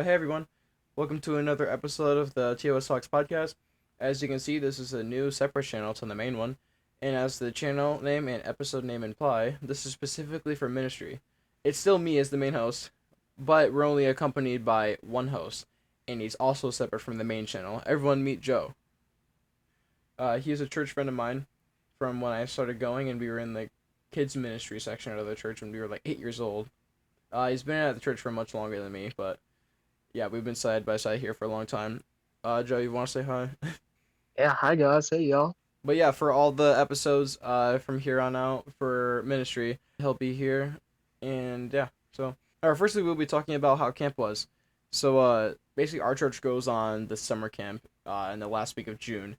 Hey everyone, welcome to another episode of the TOS Talks Podcast. As you can see, this is a new separate channel to the main one, and as the channel name and episode name imply, this is specifically for ministry. It's still me as the main host, but we're only accompanied by one host, and he's also separate from the main channel. Everyone meet Joe. He is a church friend of mine from when I started going, and we were in the kids ministry section of the church when we were like 8 years old. He's been at the church for much longer than me, but yeah, we've been side by side here for a long time. Joe, you want to say hi? Yeah, hi guys. Hey y'all. But yeah, for all the episodes from here on out for ministry, he'll be here. And yeah, so firstly, we'll be talking about how camp was. So basically, our church goes on the summer camp in the last week of June,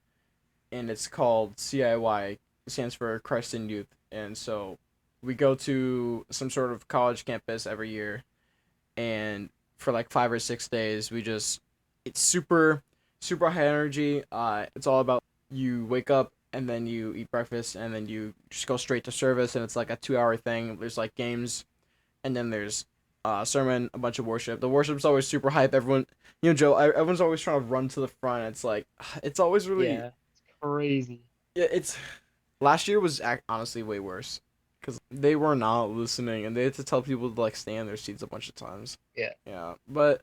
and it's called CIY. It stands for Christ in Youth. And so we go to some sort of college campus every year, and for like 5 or 6 days, it's super high energy. It's all about you wake up and then you eat breakfast and then you just go straight to service, and it's like a 2 hour thing. There's like games, and then there's sermon, a bunch of worship. The worship's always super hype. Everyone, Joe, everyone's always trying to run to the front. It's like it's always really, Yeah, it's crazy. yeah. It's last year was honestly way worse because they were not listening and they had to tell people to like stay in their seats a bunch of times. Yeah. Yeah, but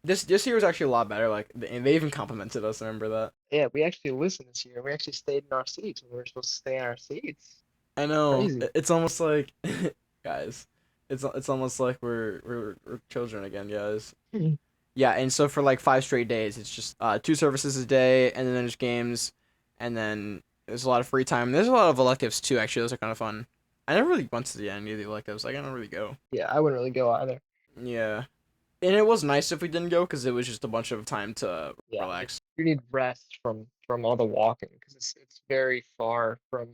this year was actually a lot better. Like, and they even complimented us. Remember that? Yeah, we actually listened this year. We actually stayed in our seats when we were supposed to stay in our seats. I know. Crazy. It's almost like, guys, it's almost like we're children again, guys. Mhm. Yeah, and so for like 5 straight days, it's just two services a day, and then there's games, and then there's a lot of free time. There's a lot of electives too. Actually, those are kind of fun. I never really went to the end of the electives. Like, I don't really go. Yeah, I wouldn't really go either. Yeah, and it was nice if we didn't go because it was just a bunch of time to Yeah, relax. you need rest from all the walking because it's very far from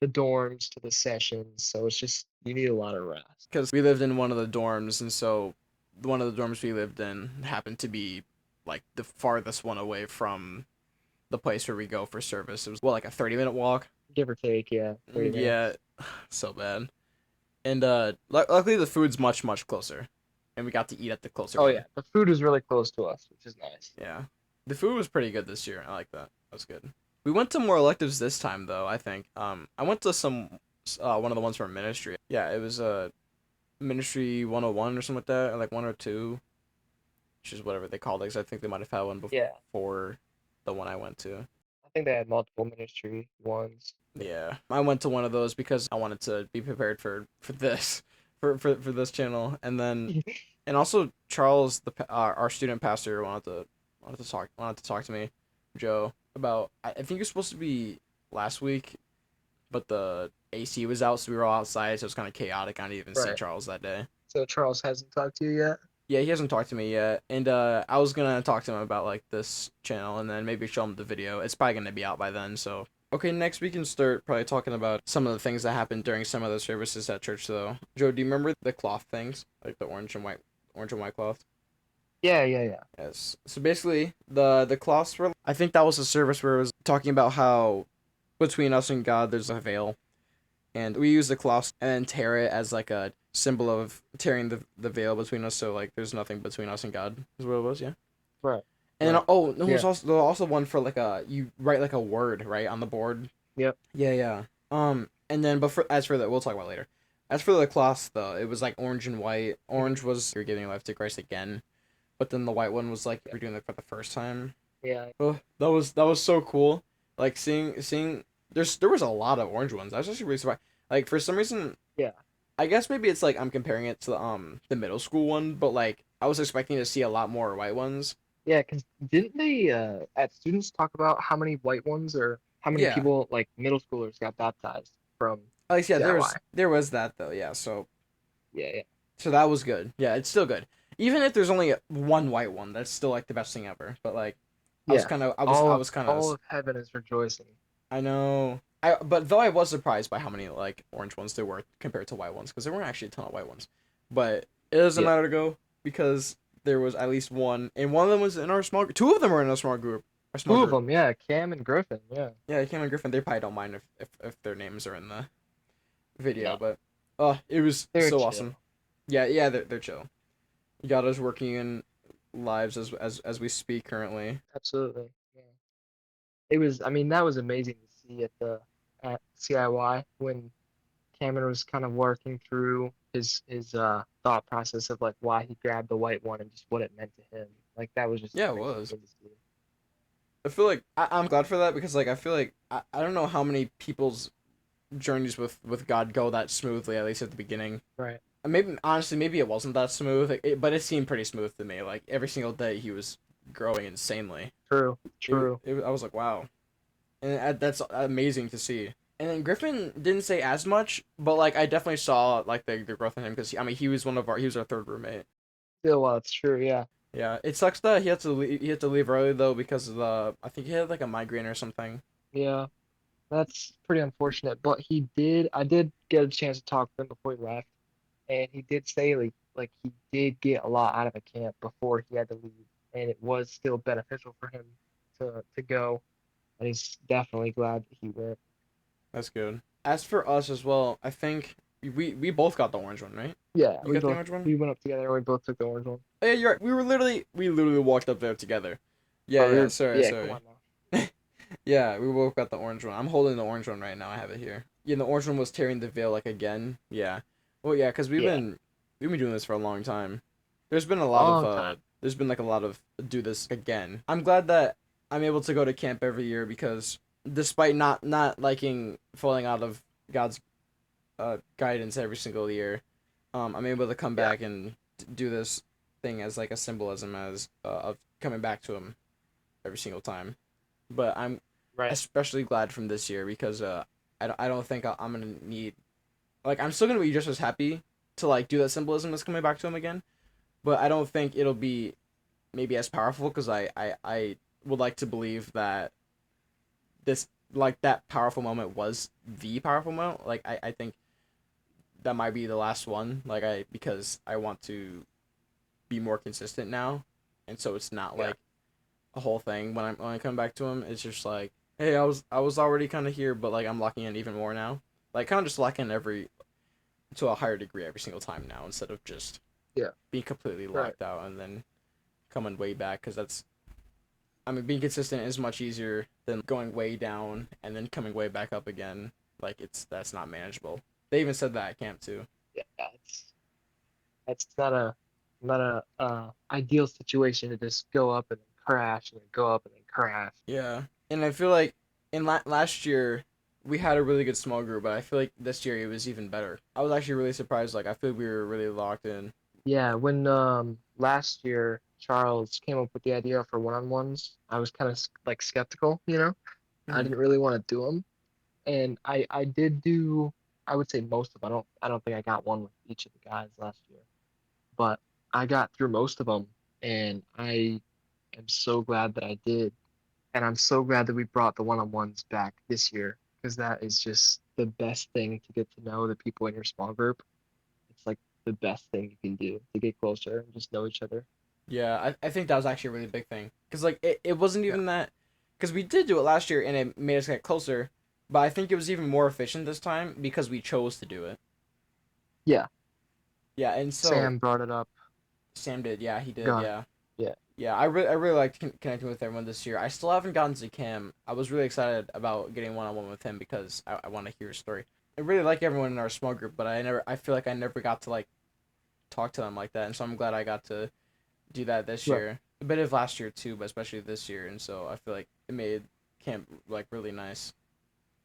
the dorms to the sessions, so it's just you need a lot of rest. Because we lived in one of the dorms, and so one of the dorms we lived in happened to be like the farthest one away from the place where we go for service. It was like a 30-minute walk. Give or take, yeah, 30 Yeah, minutes. so bad. And luckily the food's much closer, and we got to eat at the closer Oh one. yeah, the food is really close to us, which is nice. Yeah, the food was pretty good this year. I like that. That was good. We went to more electives this time though. I think. I went to some one of the ones from ministry. Yeah, it was Ministry 101 or something like that, or like 102, which is whatever they called it. 'Cause I think they might have had one Yeah, before the one I went to. I think they had multiple ministry ones. Yeah, I went to one of those because I wanted to be prepared for this, for this channel, and then and also Charles, our student pastor, wanted to talk to me, Joe, about I think it was supposed to be last week, but the AC was out, so we were all outside, so it was kind of chaotic. I didn't even see Right. Charles that day. So Charles hasn't talked to you yet? Yeah, he hasn't talked to me yet, and I was gonna talk to him about like this channel, and then maybe show him the video. It's probably gonna be out by then, so. Okay, next we can start probably talking about some of the things that happened during some of the services at church, though. Joe, do you remember the cloth things, like the orange and white cloth? Yeah, yeah, yeah. Yes. So basically, the cloths were. I think that was a service where it was talking about how between us and God there's a veil, and we use the cloths and then tear it as like a symbol of tearing the veil between us, so like there's nothing between us and God is what it was, yeah. Right, And then right. oh no, Yeah. there was also one for like a you write like a word right on the board. Yep. Yeah, yeah. And then but as for that, we'll talk about it later. As for the cloths though, it was like orange and white. Mhm. Orange was you're giving life to Christ again, but then the white one was like Yeah. you're doing it for the first time. Yeah. Oh, that was so cool. Like seeing there was a lot of orange ones. I was actually really surprised. Like for some reason, Yeah. I guess maybe it's like I'm comparing it to the middle school one, but like I was expecting to see a lot more white ones. Yeah, because didn't they at students talk about how many white ones or how many Yeah. people like middle schoolers got baptized from At least yeah, CIY? there was that though. Yeah, Yeah, yeah. so that was good. Yeah, it's still good. Even if there's only one white one, that's still like the best thing ever. But like, Yeah. I All of was kind of all of heaven is rejoicing. I know. But though I was surprised by how many like orange ones there were compared to white ones because there weren't actually a ton of white ones. But it doesn't Yeah. matter to go because there was at least one, and one of them was in our small. Two of them were in a small group. Our small Two of group. them, yeah, Cam and Griffin, yeah. Yeah, Cameron Griffin. They probably don't mind if their names are in the video, No, but it was they're so chill. awesome. Yeah, yeah, they're chill. You got us working in lives as we speak currently. Absolutely. Yeah. It was, I mean, that was amazing to see at CIY when Cameron was kind of working through his thought process of like why he grabbed the white one and just what it meant to him. Like that was just a Yeah, it great was. thing to see. I feel like I'm glad for that because like I feel like I don't know how many people's journeys with God go that smoothly, at least at the beginning. Right. Maybe honestly, maybe it wasn't that smooth, but it seemed pretty smooth to me. Like every single day, he was growing insanely. True. True. I was like, wow, and that's amazing to see. And then Griffin didn't say as much, but like I definitely saw like the growth in him because I mean he was our third roommate. Yeah, well, it's true. Yeah. Yeah, it sucks that he had to leave early though because of the I think he had like a migraine or something. Yeah. That's pretty unfortunate. But I did get a chance to talk to him before he left, and he did say like he did get a lot out of a camp before he had to leave, and it was still beneficial for him to go, and he's definitely glad that he went. That's good. As for us as well, I think we both got the orange one, right? Yeah, You got the orange one? we went up together and we both took the orange one. Oh, yeah, you're right. We literally walked up there together. Yeah, Oh, yeah. Sorry, yeah, come sorry. on now. Yeah, we both got the orange one. I'm holding the orange one right now. I have it here. Yeah, the orange one was tearing the veil like again. Yeah. Well, yeah, cause Yeah, we've been doing this for a long time. There's been a lot of long time. there's been like a lot of do this again. I'm glad that I'm able to go to camp every year because despite not liking falling out of God's guidance every single year, I'm able to come Yeah, back and do this thing as like a symbolism as of coming back to him every single time. But I'm right. especially glad from this year because I don't think I'm gonna need like I'm still gonna be just as happy to like do that symbolism that's coming back to him again, but I don't think it'll be maybe as powerful because I would like to believe that this like that powerful moment was the powerful moment. Like I think that might be the last one. Like I because I want to be more consistent now, and so it's not Yeah, like a whole thing when I come back to him. It's just like, hey, I was already kind of here, but like I'm locking in even more now. Like kind of just locking in every to a higher degree every single time now instead of just yeah, being completely right. locked out and then coming way back because that's I mean being consistent is much easier than going way down and then coming way back up again. Like it's that's not manageable. They even said that at camp too. Yeah, that's not a ideal situation to just go up and then crash and then go up and then crash. Yeah, and I feel like in last year we had a really good small group, but I feel like this year it was even better. I was actually really surprised. Like I feel like we were really locked in. Yeah, when last year Charles came up with the idea for one-on-ones, I was kind of like skeptical, you know. I Hmm. didn't really want to do them, and I did do I would say most of them. I don't think I got one with each of the guys last year, but I got through most of them, and I am so glad that I did, and I'm so glad that we brought the one-on-ones back this year because that is just the best thing to get to know the people in your small group. It's like the best thing you can do to get closer and just know each other. Yeah, I think that was actually a really big thing because like it wasn't Yeah. even that because we did do it last year and it made us get closer, but I think it was even more efficient this time because we chose to do it. Yeah. Yeah, and so Sam brought it up. Sam did. Yeah, he did. God. Yeah. Yeah. Yeah, I really liked connecting with everyone this year. I still haven't gotten to Cam. I was really excited about getting one on one with him because I want to hear his story. I really like everyone in our small group, but I feel like I never got to like talk to them like that, and so I'm glad I got to do that this Right. year. A bit of last year too, but especially this year, and so I feel like it made camp like really nice.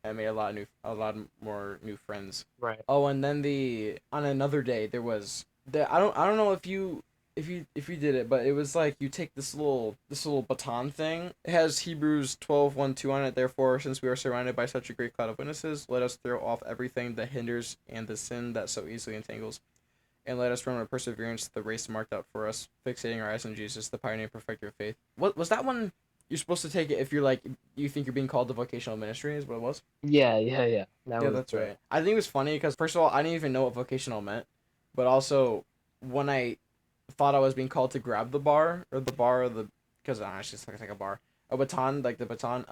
I made a lot more new friends. Right. Oh, and then the on another day there was the I don't know if you did it, but it was like you take this little baton thing. It has Hebrews 12:1-2 on it. Therefore, since we are surrounded by such a great cloud of witnesses, let us throw off everything that hinders and the sin that so easily entangles, and let us run with perseverance the race marked out for us, fixating our eyes on Jesus, the pioneer and perfecter of faith. What was that one? You're supposed to take it if you're like you think you're being called to vocational ministry is what it was. Yeah. Yeah. Yeah. That Yeah, was that's the. right. I think it was funny because first of all, I didn't even know what vocational meant, but also when I thought I was being called to grab the bar or the because honestly it's like a bar, a baton like the baton.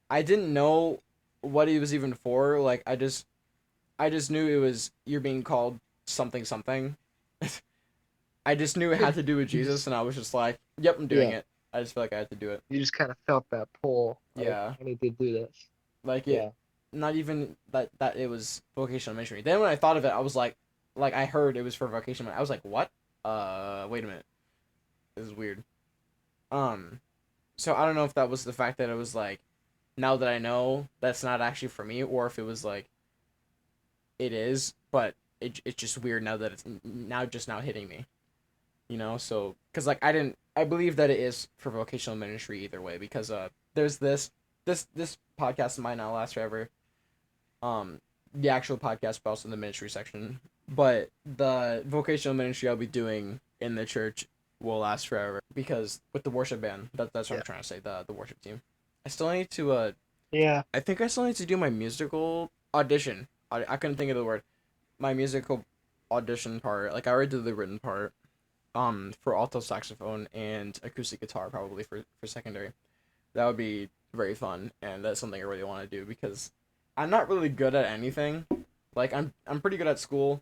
I didn't know what it was even for. Like I just knew it was you're being called something something. I just knew it had to do with You Jesus, just and I was just like, Yep, I'm doing Yeah. it. I just feel like I had to do it. You just kind of felt that pull, like Yeah. I need to do this. Like it, Yeah. not even that it was vocational ministry. Then when I thought of it, I was like I heard it was for vocational. I was like, what? Wait a minute. This is weird. Um, so I don't know if that was the fact that it was like, now that I know that's not actually for me, or if it was like it is, but it's just weird now that it's now hitting me. So because like I believe that it is for vocational ministry either way, because there's this podcast might not last forever, um the actual podcast, but also in the ministry section. But the vocational ministry I'll be doing in the church will last forever, because with the worship band, that's what Yeah. I'm trying to say, the worship team. I still need to Yeah. I think I still need to do my musical audition. I couldn't think of the word. My musical audition part. Like I already did the written part. For alto saxophone and acoustic guitar, probably for secondary. That would be very fun, and that's something I really want to do, because I'm not really good at anything. Like I'm pretty good at school,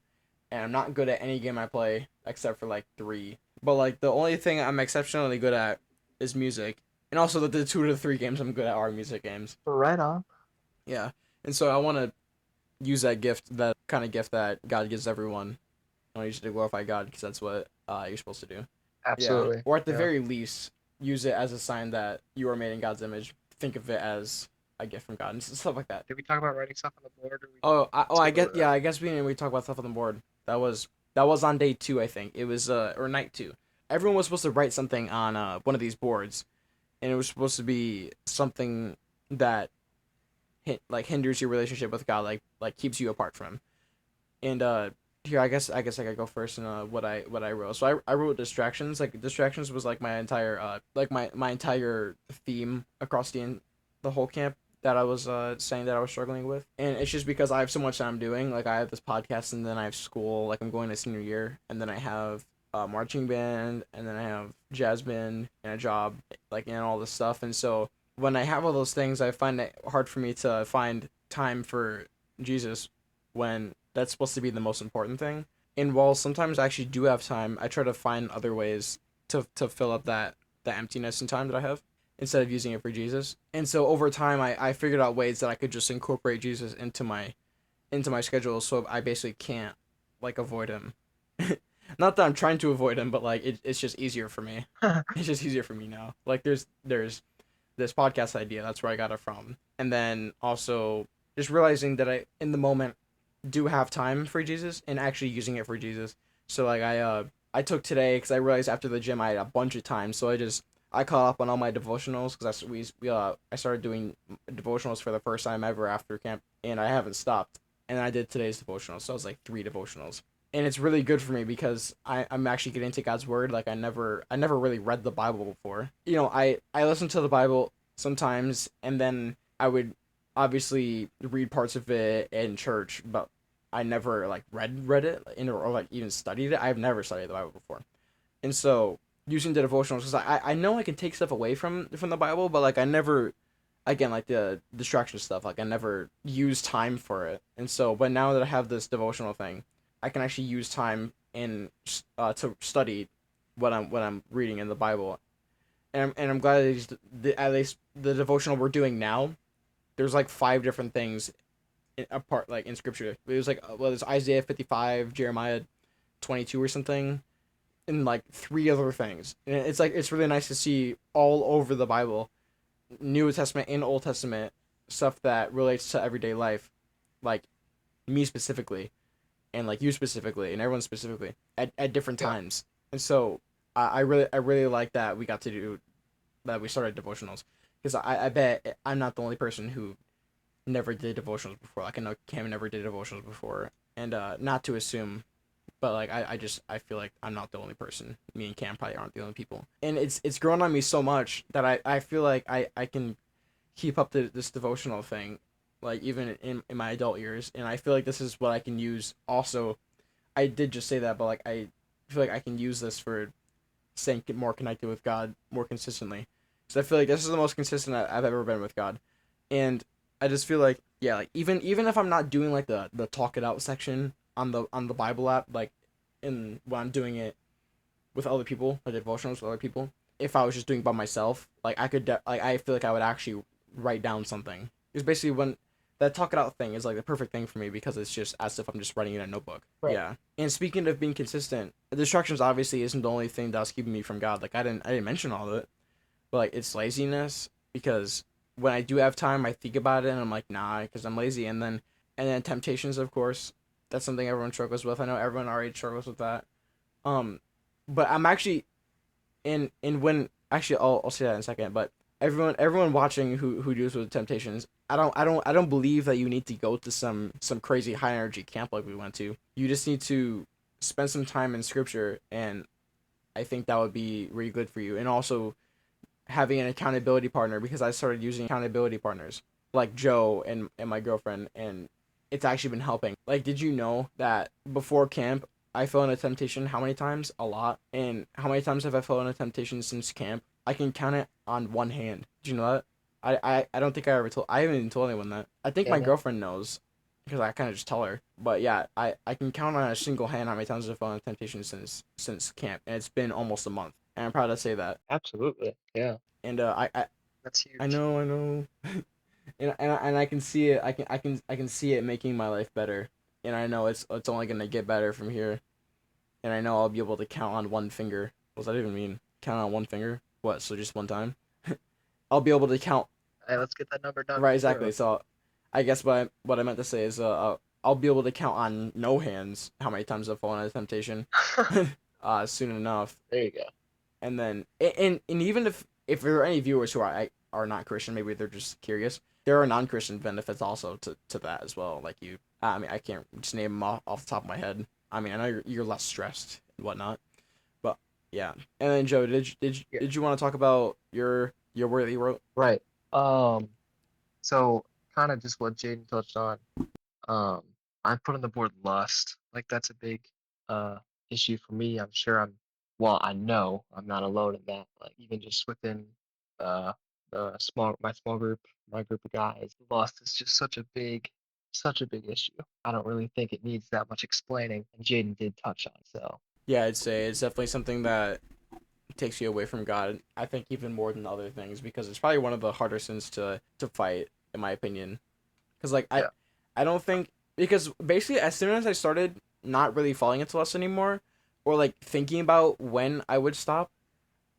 and I'm not good at any game I play except for like three. But like the only thing I'm exceptionally good at is music, and also the 2 to 3 games I'm good at are music games. Right on. Yeah, and so I want to use that gift, that kind of gift that God gives everyone. I want to use it to glorify God, because that's what you're supposed to do. Yeah, Absolutely. or at the Yeah. very least, use it as a sign that you are made in God's image. Think of it as a gift from God and stuff like that. Did we talk about writing stuff on the board, or we I skip guess, over yeah. that? I guess we talk about stuff on the board. That was on day 2, I think. It was or night 2. Everyone was supposed to write something on one of these boards, and it was supposed to be something that hinders your relationship with God, like keeps you apart from him. And here, I gotta go first in what I wrote. So I wrote distractions. Like distractions was like my entire my entire theme across the whole camp, that I was saying that I was struggling with. And it's just because I have so much that I'm doing. Like I have this podcast, and then I have school. Like I'm going to senior year, and then I have marching band, and then I have jazz band and a job, like, and all this stuff. And so when I have all those things, I find it hard for me to find time for Jesus, when that's supposed to be the most important thing. And while sometimes I actually do have time, I try to find other ways to fill up that emptiness in time that I have, instead of using it for Jesus. And so over time, I figured out ways that I could just incorporate Jesus into my schedule, so I basically can't like avoid him. Not that I'm trying to avoid him, but like it's just easier for me. It's just easier for me now. Like there's this podcast idea. That's where I got it from. And then also just realizing that I, in the moment, do have time for Jesus, and actually using it for Jesus. So like I took today, because I realized after the gym I had a bunch of time. So I caught up on all my devotionals, because I started doing devotionals for the first time ever after camp, and I haven't stopped. And I did today's devotional, so it was like 3 devotionals. And it's really good for me, because I'm actually getting into God's word. Like I never really read the Bible before. I listen to the Bible sometimes, and then I would obviously read parts of it in church, but I never like read it or like even studied it. I've never studied the Bible before. And so using the devotionals, because I know I can take stuff away from the Bible, but like I never, again, like the distraction stuff, like I never use time for it. And so, but now that I have this devotional thing, I can actually use time in to study what I'm reading in the Bible. And I'm glad at least the devotional we're doing now, there's like 5 different things apart, like in scripture. It was like, well, there's Isaiah 55, Jeremiah 22 or something, and like 3 other things. And it's like it's really nice to see all over the Bible, New Testament and Old Testament, stuff that relates to everyday life, like me specifically, and like you specifically, and everyone specifically at different Yeah. times. And so I really like that we got to do that. We started devotionals, because I bet I'm not the only person who never did devotionals before. Like I know Cam never did devotionals before, and not to assume, but like I feel like I'm not the only person. Me and Cam probably aren't the only people, and it's grown on me so much that I feel like I can keep up this devotional thing, like even in my adult years, and I feel like this is what I can use also. I did just say that, but like I feel like I can use this for staying more connected with God more consistently. So I feel like this is the most consistent I've ever been with God, and I just feel like, yeah, like even if I'm not doing like the talk it out section on the Bible app, like in when I'm doing it with other people, like devotionals with other people, if I was just doing it by myself, like like I feel like I would actually write down something. Because basically when that talk it out thing is like the perfect thing for me because it's just as if I'm just writing in a notebook. Right. Yeah. And speaking of being consistent, distractions obviously isn't the only thing that's keeping me from God. Like I didn't mention all of it, but like it's laziness because when I do have time, I think about it and I'm like nah, because I'm lazy. And then temptations, of course, that's something everyone struggles with. I know everyone already struggles with that. Um, but I'm actually in when actually I'll say that in a second. But everyone watching who deals with temptations, I don't believe that you need to go to some crazy high energy camp like we went to. You just need to spend some time in scripture, and I think that would be really good for you. And also having an accountability partner because I started using accountability partners like Joe and my girlfriend, and it's actually been helping. Like, did you know that before camp I fell into temptation how many times? A lot. And how many times have I fallen into temptation since camp? I can count it on one hand. Do you know that? I don't think I haven't even told anyone that. I think Yeah, my no, girlfriend knows because I kind of just tell her. But yeah, I can count on a single hand how many times I've fallen into temptation since camp, and it's been almost a month. And I'm proud to say that. absolutely. Yeah, And that's I huge. know, I know. And I can see it. I can see it making my life better. And I know it's only gonna get better from here. And I know I'll be able to count on one finger. What does that even mean? Count on one finger? What? So just one time? I'll be able to count. Hey, let's get that number down Right, to exactly. 0. So, I guess what I meant to say is I'll be able to count on no hands how many times I've fallen into temptation. Soon enough. There you go. And then and even if there are any viewers who are not Christian, maybe they're just curious. There are non-Christian benefits also to that as well. Like you, I mean, I can't just name them off the top of my head. I mean, I know you're less stressed and whatnot, but yeah. And then Joe, Yeah, did you want to talk about your word that you wrote? right. Um, so kind of just what Jaden touched on. Um, I put on the board lust. Like that's a big uh issue for me. Well, I know I'm not alone in that. Like even just within uh my small group, my group of guys, lust is just such a big issue. I don't really think it needs that much explaining, and Jaden did touch on it. So Yeah, I'd say it's definitely something that takes you away from God. I think even more than other things because it's probably one of the harder sins to fight, in my opinion. Because like yeah, I don't think because basically as soon as I started not really falling into lust anymore, or like thinking about when I would stop,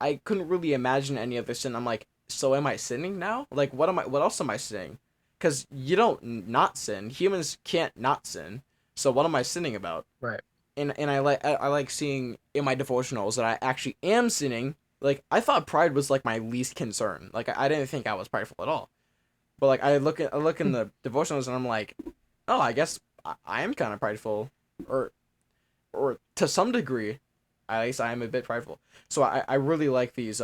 I couldn't really imagine any other sin. I'm like, so am I sinning now? Like, what am I? What else am I sinning? Because you don't not sin. Humans can't not sin. So what am I sinning about? right, And I like seeing in my devotionals that I actually am sinning. Like I thought pride was like my least concern. Like I didn't think I was prideful at all. But like I look in the devotionals and I'm like, oh, I guess I am kind of prideful, or or to some degree, at least I am a bit prideful. So I really like these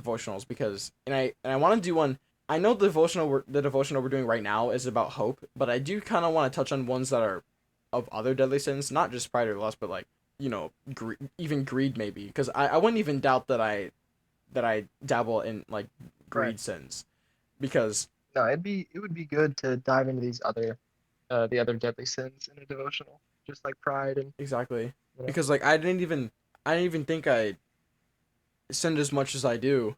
devotionals because and I want to do one. I know the devotional we're doing right now is about hope, but I do kind of want to touch on ones that are of other deadly sins, not just pride or lust, but like even greed maybe, because I wouldn't even doubt that I dabble in like right. greed sins because No, it would be good to dive into these other the other deadly sins in a devotional, just like pride and exactly you know. because like I didn't even think I sinned as much as I do,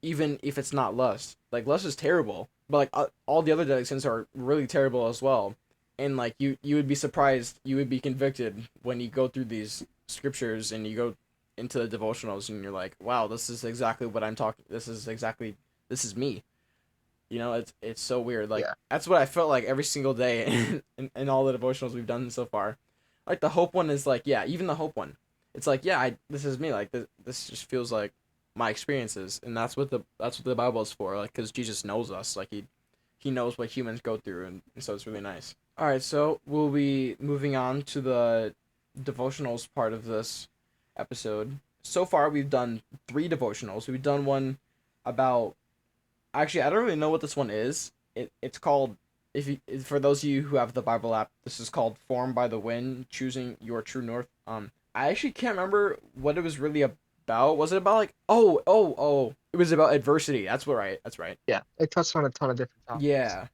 even if it's not lust. Like lust is terrible, but like all the other deadly sins are really terrible as well. And like you would be surprised, you would be convicted when you go through these scriptures and you go into the devotionals and you're like, wow, this is exactly what I'm talking. This is me. You know, it's so weird. Like Yeah, that's what I felt like every single day in all the devotionals we've done so far. Like the hope one is like, yeah, even the hope one. It's like, yeah, this is me. Like this just feels like my experiences, and that's what the Bible is for. Like, because Jesus knows us. Like he knows what humans go through, and so it's really nice. All right, so we'll be moving on to the devotionals part of this episode. So far, we've done 3 devotionals. We've done one about actually, I don't really know what this one is. It's called if you for those of you who have the Bible app, this is called "Formed by the Wind: Choosing Your True North." I actually can't remember what it was really about. Was it about like oh? It was about adversity. That's what right. That's right. yeah. It touched on a ton of different topics, Yeah.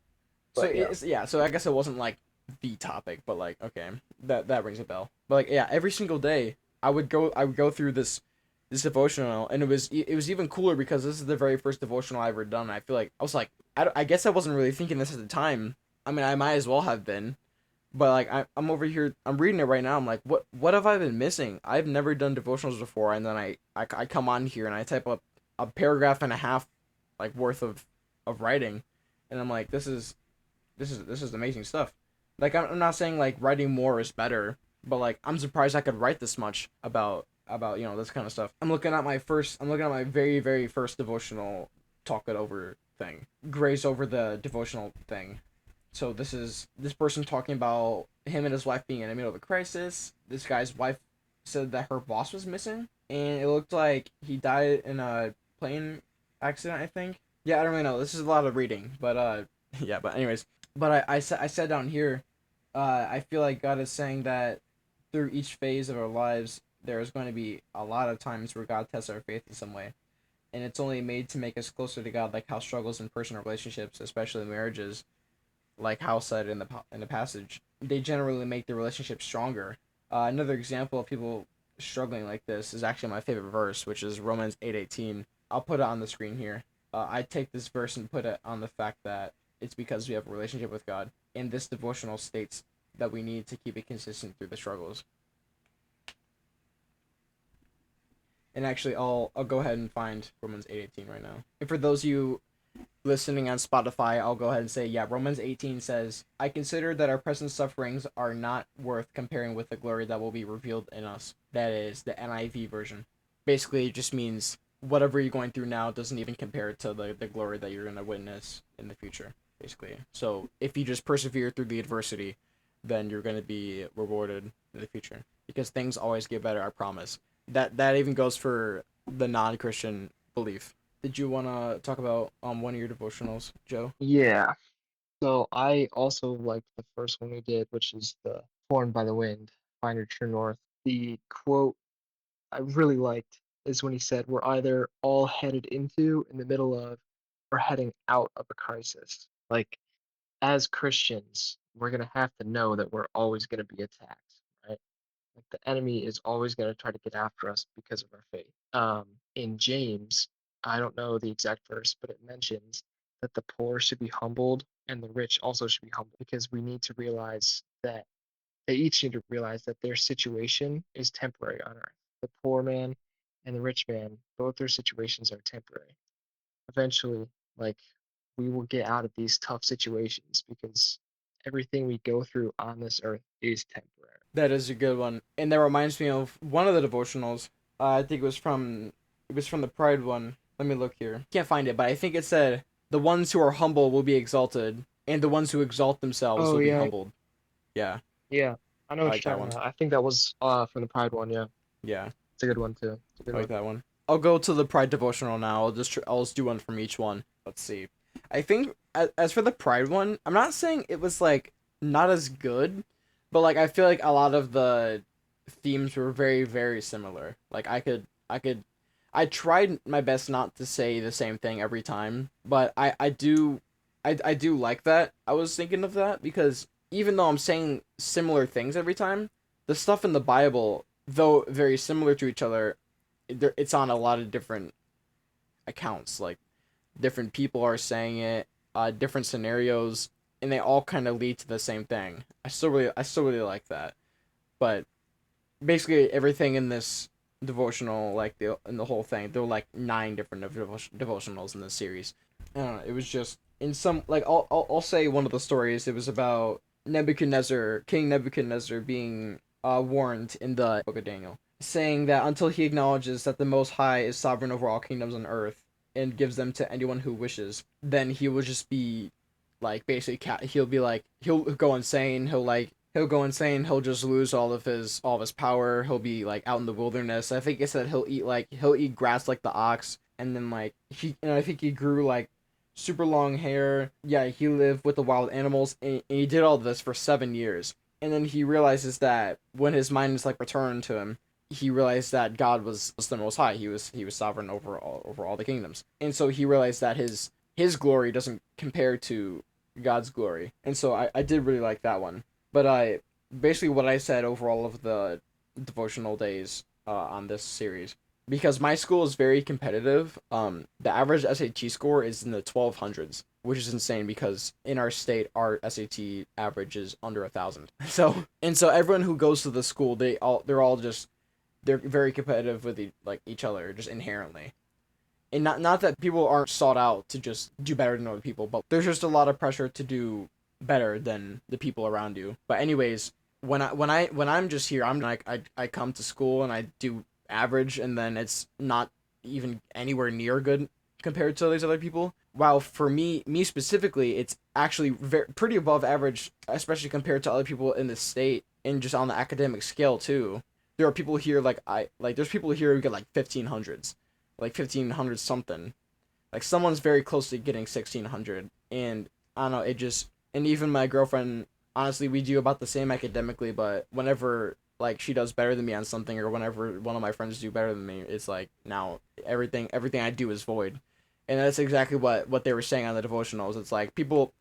So but yeah, it's yeah. So I guess it wasn't like the topic, but like okay, that rings a bell. But like yeah, every single day I would go through this this devotional, and it was even cooler because this is the very first devotional I ever done. I feel like I was like, I guess I wasn't really thinking this at the time. I mean, I might as well have been, but like I'm over here, I'm reading it right now. I'm like, what have I been missing? I've never done devotionals before, and then I come on here and I type up a paragraph and a half, like worth of writing, and I'm like, this is amazing stuff. Like I'm not saying like writing more is better, but like I'm surprised I could write this much about this kind of stuff. I'm looking at my very very first devotional talk it over thing. Grace over the devotional thing. So this person talking about him and his wife being in the middle of a crisis. This guy's wife said that her boss was missing, and it looked like he died in a plane accident, I think. Yeah, I don't really know. This is a lot of reading, but yeah. But anyways, but I said down here, I feel like God is saying that through each phase of our lives, there is going to be a lot of times where God tests our faith in some way, and it's only made to make us closer to God, like how struggles in personal relationships, especially marriages, like Hal said in the passage, they generally make the relationship stronger. Another example of people struggling like this is actually my favorite verse, which is Romans 8:18. I'll put it on the screen here. I take this verse and put it on the fact that it's because we have a relationship with God, and this devotional states that we need to keep it consistent through the struggles. And actually, I'll go ahead and find Romans 8:18 right now. And for those of you listening on Spotify, I'll go ahead and say, yeah, Romans 18 says, I consider that our present sufferings are not worth comparing with the glory that will be revealed in us. That is the NIV version. Basically, it just means whatever you're going through now doesn't even compare to the glory that you're going to witness in the future, basically. So if you just persevere through the adversity, then you're going to be rewarded in the future. Because things always get better, I promise. That even goes for the non-Christian belief. Did you want to talk about one of your devotionals, Joe? Yeah. So I also liked the first one we did, which is the Torn by the Wind, Find Your True North. The quote I really liked is when he said, we're either all headed into, in the middle of, or heading out of a crisis. Like, as Christians, we're going to have to know that we're always going to be attacked, right? Like, the enemy is always going to try to get after us because of our faith. In James, I don't know the exact verse, but it mentions that the poor should be humbled and the rich also should be humbled because we need to realize that they each need to realize that their situation is temporary on earth. The poor man and the rich man, both their situations are temporary. Eventually, like, we will get out of these tough situations because everything we go through on this earth is temporary. That is a good one, and that reminds me of one of the devotionals. I think it was from the Pride one. Let me look here. Can't find it, but I think it said, "The ones who are humble will be exalted, and the ones who exalt themselves Oh will be yeah, humbled." Yeah, yeah. I know I what like you're that talking one. about. I think that was from the Pride one, yeah. Yeah, It's a good one too. It's a good I like one. that one. I'll go to the Pride devotional now. I'll just do one from each one. Let's see. I think as for the Pride one, I'm not saying it was like not as good, but like I feel like a lot of the themes were very very similar. Like I tried my best not to say the same thing every time, but I do like that. I was thinking of that because even though I'm saying similar things every time, the stuff in the Bible, though very similar to each other, it's on a lot of different accounts. Like different people are saying it, different scenarios, and they all kind of lead to the same thing. I still really like that. But basically, everything in this devotional, like in the whole thing, there were like 9 different devotionals in this series. I don't know. It was just in some like I'll say one of the stories. It was about King Nebuchadnezzar being warned in the Book of Daniel, saying that until he acknowledges that the Most High is sovereign over all kingdoms on earth and gives them to anyone who wishes, then he will just be like basically he'll be like he'll go insane. He'll go insane. He'll just lose all of his power. He'll be like out in the wilderness. I think it said he'll eat grass like the ox, and then like I think he grew like super long hair. Yeah, he lived with the wild animals, and he did all this for 7 years. And then he realizes that when his mind is like returned to him, he realized that God was the Most High. He was sovereign over all the kingdoms, and so he realized that his glory doesn't compare to God's glory. And so I did really like that one. But I basically what I said over all of the devotional days on this series because my school is very competitive. The average SAT score is in the 1200s, which is insane because in our state our SAT average is under 1,000. So everyone who goes to the school, they're very competitive with each other just inherently. And not that people aren't sought out to just do better than other people, but there's just a lot of pressure to do better than the people around you. But anyways, when I'm just here, I'm like I come to school and I do average, and then it's not even anywhere near good compared to these other people. While for me specifically, it's actually pretty above average, especially compared to other people in the state, and just on the academic scale too. There are people here there's people here who get like 1500s, like 1500 something. Like someone's very close to getting 1600, and I don't know. It just, and even my girlfriend, honestly, we do about the same academically, but whenever like she does better than me on something, or whenever one of my friends do better than me, it's like now everything I do is void. And that's exactly what they were saying on the devotionals. It's like people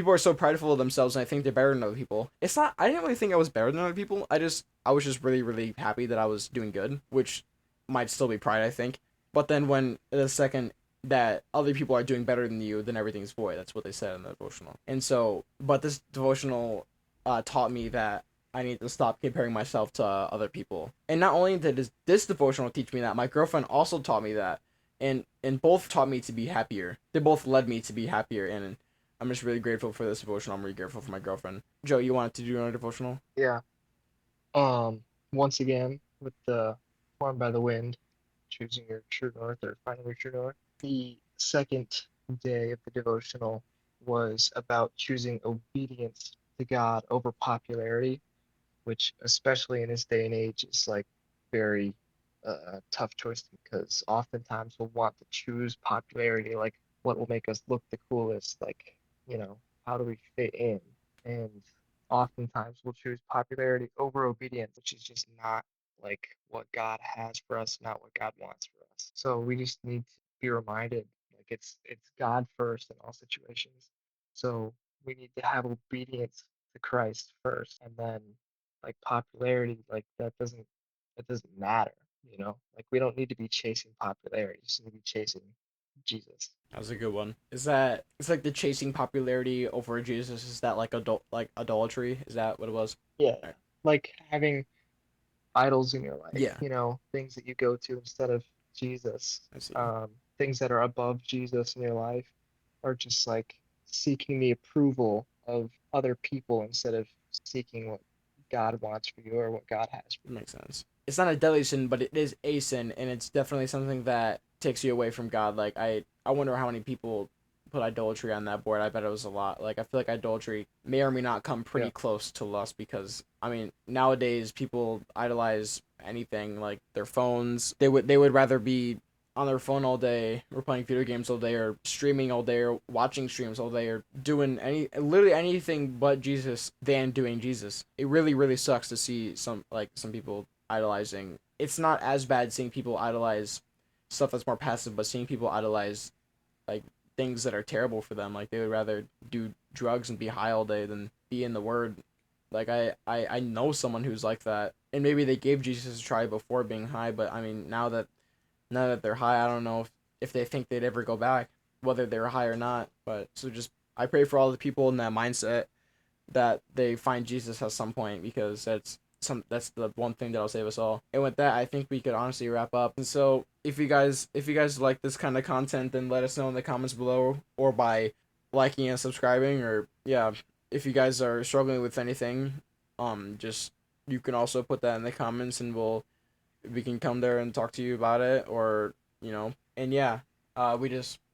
are so prideful of themselves, and I think they're better than other people. It's not. I didn't really think I was better than other people. I was just really happy that I was doing good, which might still be pride, I think. But then when the second that other people are doing better than you, then everything's void. That's what they said in the devotional. And so, but this devotional taught me that I need to stop comparing myself to other people. And not only did this devotional teach me that, my girlfriend also taught me that, and both taught me to be happier. They both led me to be happier, and I'm just really grateful for this devotional. I'm really grateful for my girlfriend. Joe, you wanted to do another devotional? Yeah. Um, Once again, with the Formed by the Wind, choosing your true north or finding your true north. The second day of the devotional was about choosing obedience to God over popularity, which, especially in this day and age, is like very tough choice because oftentimes we'll want to choose popularity, like what will make us look the coolest, like, how do we fit in? And oftentimes we'll choose popularity over obedience, which is just not like what God has for us, not what God wants for us. So we just need to be reminded, like it's God first in all situations. So we need to have obedience to Christ first, and then like popularity, like that doesn't matter, Like we don't need to be chasing popularity, just need to be chasing Jesus. That was a good one. Is that it's like the chasing popularity over Jesus? Is that like idolatry? Is that what it was? Yeah, All right. like having idols in your life, Yeah, things that you go to instead of Jesus, I see. things that are above Jesus in your life are just like seeking the approval of other people instead of seeking what God wants for you or what God has for That you. makes sense. It's not a deadly sin, but it is a sin, and it's definitely something that takes you away from God. Like I wonder how many people put idolatry on that board. I bet it was a lot. Like I feel like idolatry may or may not come pretty Yeah, close to lust because I mean nowadays people idolize anything like their phones. They would rather be on their phone all day or playing video games all day or streaming all day or watching streams all day or doing literally anything but Jesus than doing Jesus. It really sucks to see some people idolizing. It's not as bad seeing people idolize stuff that's more passive, but seeing people idolize like things that are terrible for them. Like they would rather do drugs and be high all day than be in the word. Like I know someone who's like that. And maybe they gave Jesus a try before being high, but I mean now that they're high, I don't know if they think they'd ever go back, whether they were high or not. But so just I pray for all the people in that mindset that they find Jesus at some point because that's the one thing that'll save us all. And with that, I think we could honestly wrap up. And so if you guys like this kind of content, then let us know in the comments below or by liking and subscribing. Or yeah, if you guys are struggling with anything, just you can also put that in the comments and we can come there and talk to you about it, or and yeah,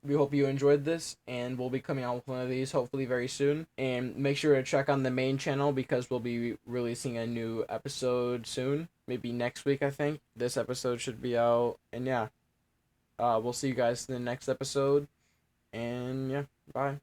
we hope you enjoyed this, and we'll be coming out with one of these hopefully very soon. And make sure to check on the main channel because we'll be releasing a new episode soon, maybe next week. I think this episode should be out. And yeah, we'll see you guys in the next episode. And yeah, bye.